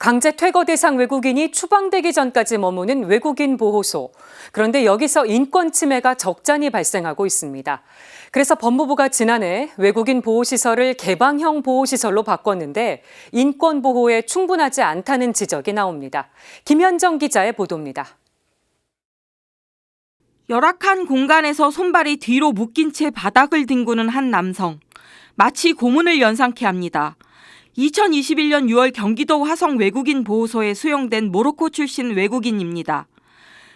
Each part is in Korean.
강제 퇴거 대상 외국인이 추방되기 전까지 머무는 외국인 보호소. 그런데 여기서 인권 침해가 적잖이 발생하고 있습니다. 그래서 법무부가 지난해 외국인 보호시설을 개방형 보호시설로 바꿨는데 인권 보호에 충분하지 않다는 지적이 나옵니다. 김현정 기자의 보도입니다. 열악한 공간에서 손발이 뒤로 묶인 채 바닥을 뒹구는 한 남성. 마치 고문을 연상케 합니다. 2021년 6월 경기도 화성 외국인 보호소에 수용된 모로코 출신 외국인입니다.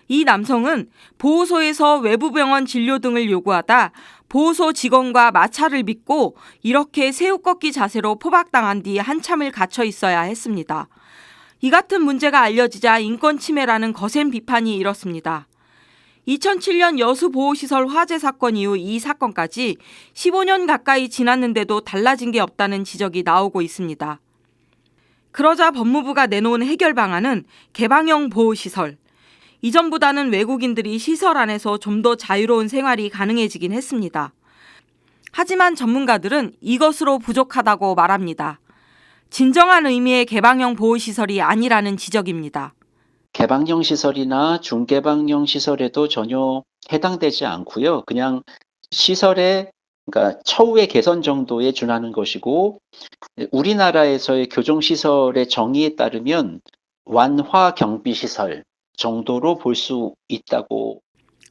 이 남성은 보호소에서 외부 병원 진료 등을 요구하다 보호소 직원과 마찰을 빚고 이렇게 새우꺾기 자세로 포박당한 뒤 한참을 갇혀 있어야 했습니다. 이 같은 문제가 알려지자 인권 침해라는 거센 비판이 일었습니다. 2007년 여수보호시설 화재 사건 이후 이 사건까지 15년 가까이 지났는데도 달라진 게 없다는 지적이 나오고 있습니다. 그러자 법무부가 내놓은 해결 방안은 개방형 보호시설. 이전보다는 외국인들이 시설 안에서 좀 더 자유로운 생활이 가능해지긴 했습니다. 하지만 전문가들은 이것으로 부족하다고 말합니다. 진정한 의미의 개방형 보호시설이 아니라는 지적입니다. 개방형 시설이나 중개방형 시설에도 전혀 해당되지 않고요. 그냥 시설의 그러니까 처우의 개선 정도에 준하는 것이고 우리나라에서의 교정시설의 정의에 따르면 완화 경비시설 정도로 볼 수 있다고.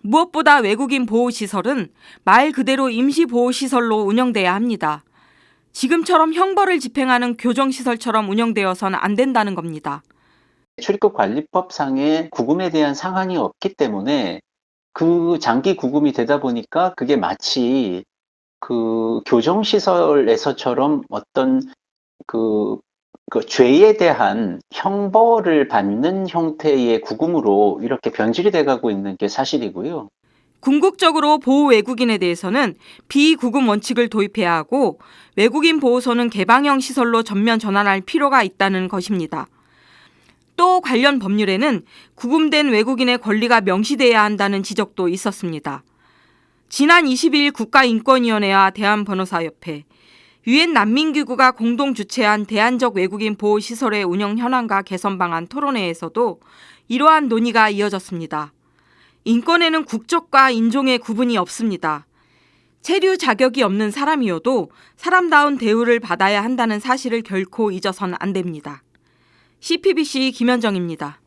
무엇보다 외국인 보호시설은 말 그대로 임시보호시설로 운영돼야 합니다. 지금처럼 형벌을 집행하는 교정시설처럼 운영되어서는 안 된다는 겁니다. 출입국관리법상의 구금에 대한 상한이 없기 때문에 그 장기 구금이 되다 보니까 그게 마치 그 교정시설에서처럼 어떤 그 죄에 대한 형벌을 받는 형태의 구금으로 이렇게 변질이 돼가고 있는 게 사실이고요. 궁극적으로 보호 외국인에 대해서는 비구금 원칙을 도입해야 하고 외국인 보호소는 개방형 시설로 전면 전환할 필요가 있다는 것입니다. 또 관련 법률에는 구금된 외국인의 권리가 명시돼야 한다는 지적도 있었습니다. 지난 22일 국가인권위원회와 대한변호사협회, 유엔 난민기구가 공동 주최한 대안적 외국인 보호시설의 운영 현황과 개선 방안 토론회에서도 이러한 논의가 이어졌습니다. 인권에는 국적과 인종의 구분이 없습니다. 체류 자격이 없는 사람이어도 사람다운 대우를 받아야 한다는 사실을 결코 잊어서는 안 됩니다. CPBC 김현정입니다.